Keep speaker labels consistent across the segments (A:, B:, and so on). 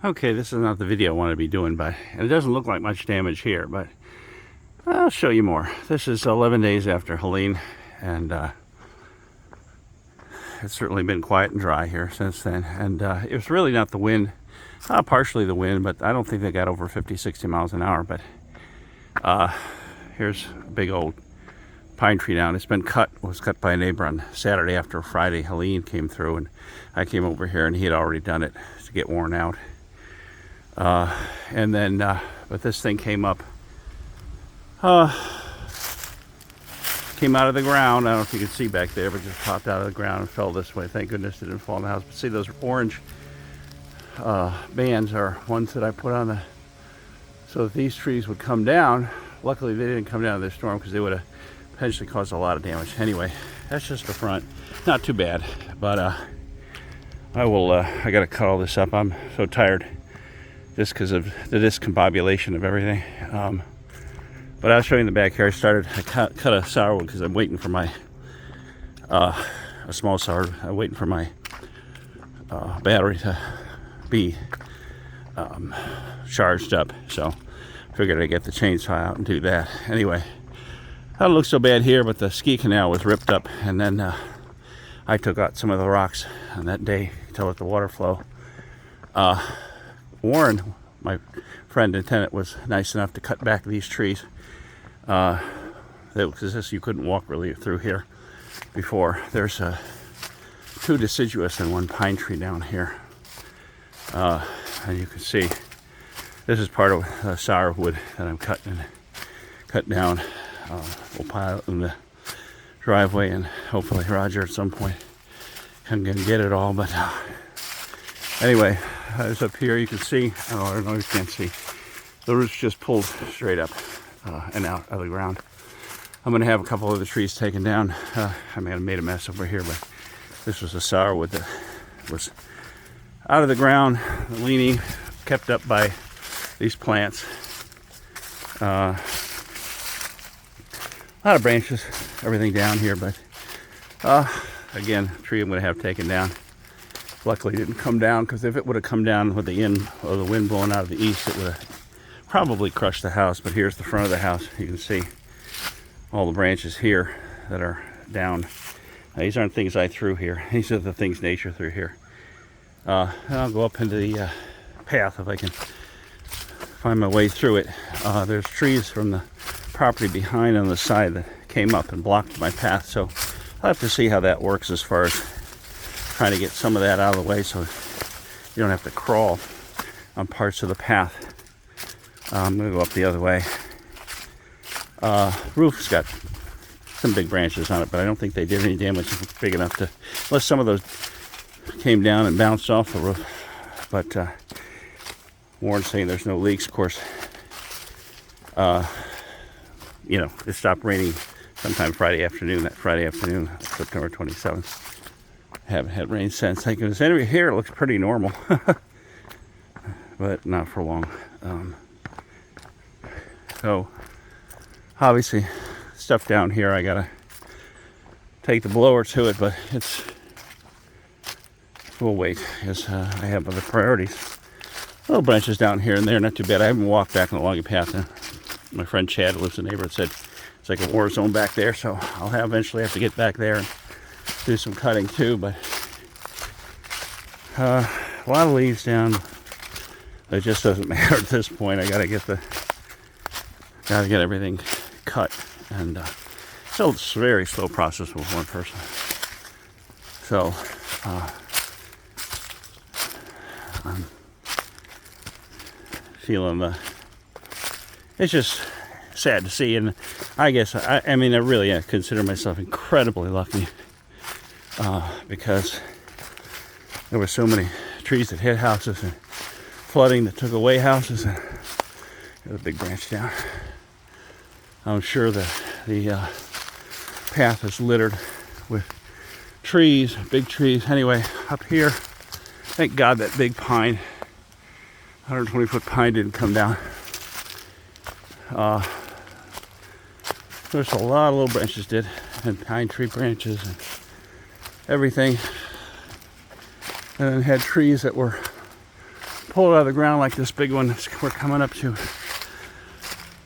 A: Okay, this is not the video I want to be doing, but and it doesn't look like much damage here, but I'll show you more. This is 11 days after Helene, and it's certainly been quiet and dry here since then. And it was really not the wind, partially the wind, but I don't think they got over 50, 60 miles an hour. But here's a big old pine tree down. It's been cut, was cut by a neighbor on Saturday after Friday. Helene came through, and I came over here, and he had already done it to get worn out. And then, but this thing came up, came out of the ground. I don't know if you can see back there, but just popped out of the ground and fell this way. Thank goodness it didn't fall in the house. But see, those orange bands are ones that I put on so that these trees would come down. Luckily, they didn't come down in this storm because they would have potentially caused a lot of damage. Anyway, that's just the front. Not too bad, but I got to cut all this up. I'm so tired, just because of the discombobulation of everything. But I'll show you in the back here. I cut a sourwood because I'm waiting for my, a small sourwood. I'm waiting for my battery to be charged up. So figured I'd get the chainsaw out and do that. Anyway, that don't look so bad here, but the ski canal was ripped up. And then I took out some of the rocks on that day to let the water flow. Warren, my friend and tenant, was nice enough to cut back these trees. Because this, you couldn't walk really through here before. There's two deciduous and one pine tree down here. And you can see this is part of the sourwood that I'm cut down. We'll pile it in the driveway, and hopefully Roger at some point can get it all. But anyway, it's up here. You can see, I don't know if you can't see, the roots just pulled straight up and out of the ground. I'm going to have a couple of the trees taken down. I may have made a mess over here, but this was a sourwood that was out of the ground, leaning, kept up by these plants. A lot of branches, everything down here, but again, tree I'm going to have taken down. Luckily, it didn't come down, because if it would have come down with the wind blowing out of the east, it would have probably crushed the house. But here's the front of the house. You can see all the branches here that are down. Now, these aren't things I threw here. These are the things nature threw here. And I'll go up into the path if I can find my way through it. There's trees from the property behind on the side that came up and blocked my path. So I'll have to see how that works as far as trying to get some of that out of the way so you don't have to crawl on parts of the path. I'm going to go up the other way. Roof's got some big branches on it, but I don't think they did any damage big enough to, unless some of those came down and bounced off the roof. But Warren's saying there's no leaks. Of course, it stopped raining sometime Friday afternoon, September 27th. Haven't had rain since. Thank goodness. Anyway, here it looks pretty normal, but not for long. So obviously, stuff down here, I gotta take the blower to it, but we'll wait, as I have other priorities. Little branches down here and there, not too bad. I haven't walked back on the logging path. My friend Chad, who lives in the neighborhood, said it's like a war zone back there, so I'll eventually have to get back there and do some cutting too. But a lot of leaves down. It just doesn't matter at this point. I gotta get everything cut, and still it's a very slow process with one person. So I'm feeling it's just sad to see, and I guess I mean I really consider myself incredibly lucky because there were so many trees that hit houses and flooding that took away houses, and got a big branch down. I'm sure that the path is littered with trees, big trees. Anyway, up here, thank God that big pine, 120-foot pine, didn't come down. There's a lot of little branches did, and pine tree branches and everything. And then had trees that were pull it out of the ground like this big one we're coming up to.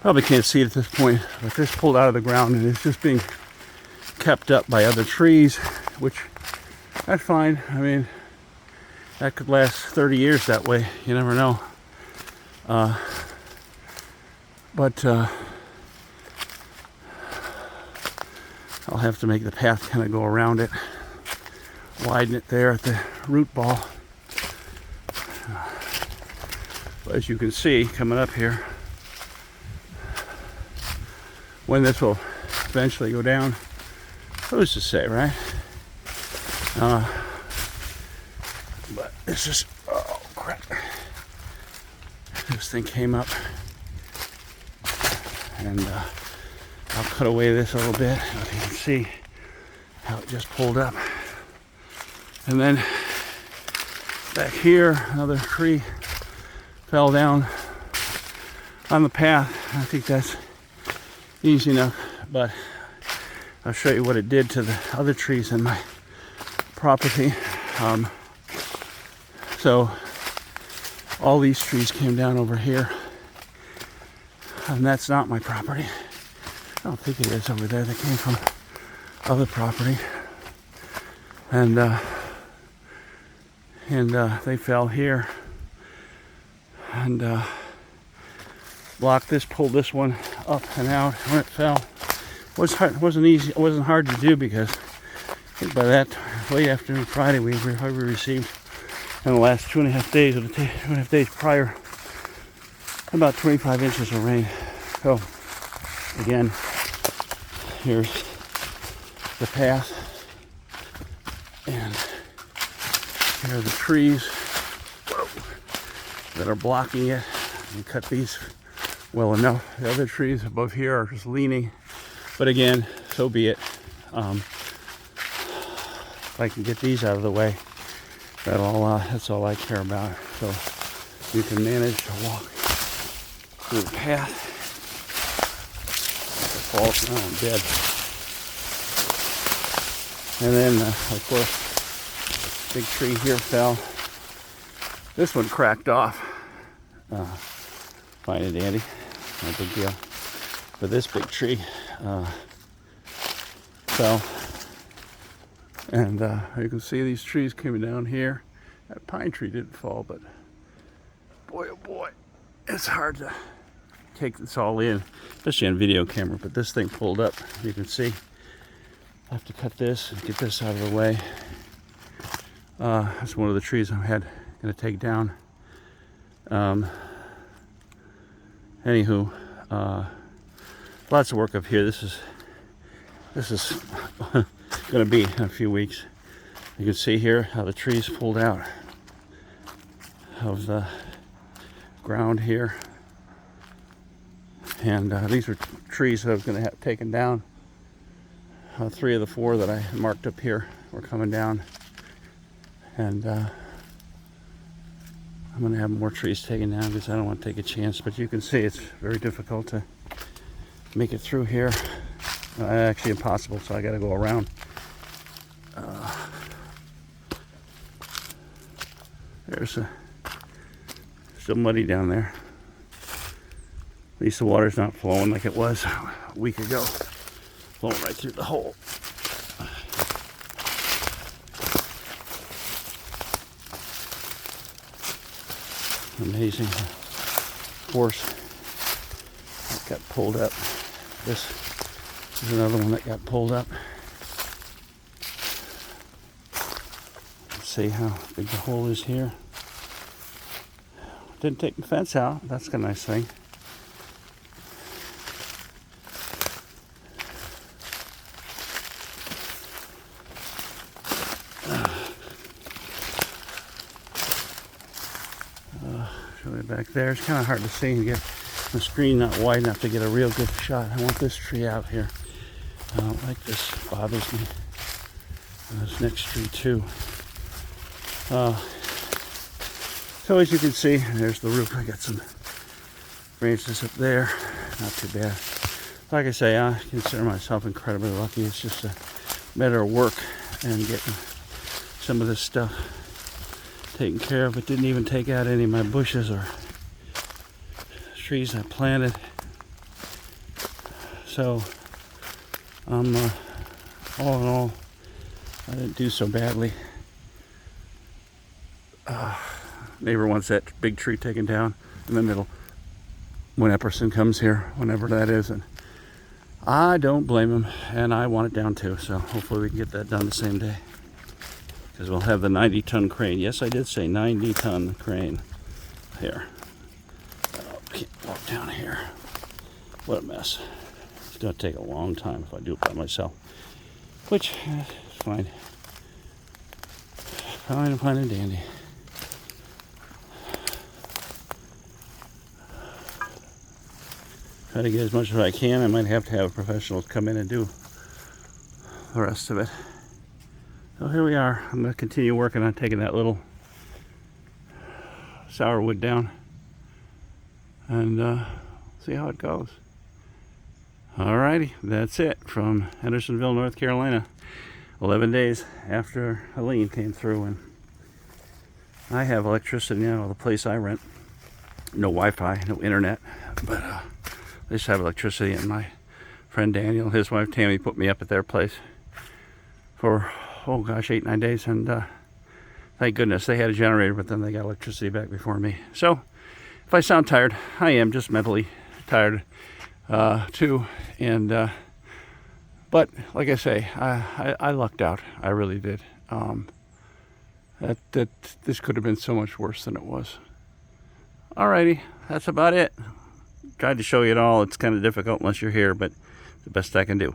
A: Probably can't see it at this point, but this pulled out of the ground and it's just being kept up by other trees, which that's fine. I mean, that could last 30 years that way. You never know. But I'll have to make the path kind of go around it, widen it there at the root ball. But as you can see, coming up here, when this will eventually go down, who's to say, right? But this is, oh crap, this thing came up, and I'll cut away this a little bit so you can see how it just pulled up. And then back here, another tree fell down on the path. I think that's easy enough, but I'll show you what it did to the other trees in my property. So all these trees came down over here, and that's not my property. I don't think it is over there. They came from other property, and they fell here and blocked this, pulled this one up and out when it fell. It wasn't easy. It wasn't hard to do because I think by that late afternoon Friday we received in the last 2.5 days, or the 2.5 days prior, about 25 inches of rain. So again, here's the path, and here are the trees that are blocking it. You cut these well enough. The other trees above here are just leaning, but again, so be it. If I can get these out of the way, that's all I care about. So you can manage to walk through the path. If it falls, now I'm dead. And then, of course, big tree here fell. This one cracked off. Fine and dandy, no big deal. But this big tree fell. And you can see these trees coming down here. That pine tree didn't fall, but boy, oh boy, it's hard to take this all in, especially on video camera. But this thing pulled up, you can see. I have to cut this and get this out of the way. That's one of the trees I'm going to take down. Anywho, lots of work up here. This is going to be in a few weeks. You can see here how the trees pulled out of the ground here, and these were trees that I was going to have taken down. 3 of the 4 that I marked up here were coming down, and I'm going to have more trees taken down because I don't want to take a chance. But you can see it's very difficult to make it through here. Actually impossible, so I got to go around. There's still muddy down there. At least the water's not flowing like it was a week ago. Flowing right through the hole. Amazing force that got pulled up. This is another one that got pulled up. Let's see how big the hole is here. Didn't take the fence out. That's a nice thing. Back there, it's kind of hard to see and get the screen not wide enough to get a real good shot. I want this tree out here. I don't like this. It bothers me. And this next tree too. So as you can see, there's the roof. I got some branches up there. Not too bad. Like I say, I consider myself incredibly lucky. It's just a matter of work and getting some of this stuff taken care of. It didn't even take out any of my bushes or trees I planted. So, all in all, I didn't do so badly. Neighbor wants that big tree taken down in the middle when Epperson comes here, whenever that is, and I don't blame him, and I want it down too, so hopefully we can get that done the same day, because we'll have the 90-ton crane. Yes, I did say 90-ton crane here. Oh, can't walk down here. What a mess. It's going to take a long time if I do it by myself, which is fine. Fine and dandy. Try to get as much as I can. I might have to have professionals come in and do the rest of it. So here we are. I'm going to continue working on taking that little sourwood down and see how it goes. Alrighty, that's it from Hendersonville, North Carolina. 11 days after Helene came through, and I have electricity now. The place I rent, no Wi-Fi, no internet, but they just have electricity. And my friend Daniel, his wife Tammy, put me up at their place for 8-9 days, and thank goodness they had a generator, but then they got electricity back before me. So if I sound tired, I am just mentally tired too, and but like I say, I lucked out. I really did. That this could have been so much worse than it was. Alrighty, that's about it. Tried to show you it all. It's kind of difficult unless you're here, but the best I can do.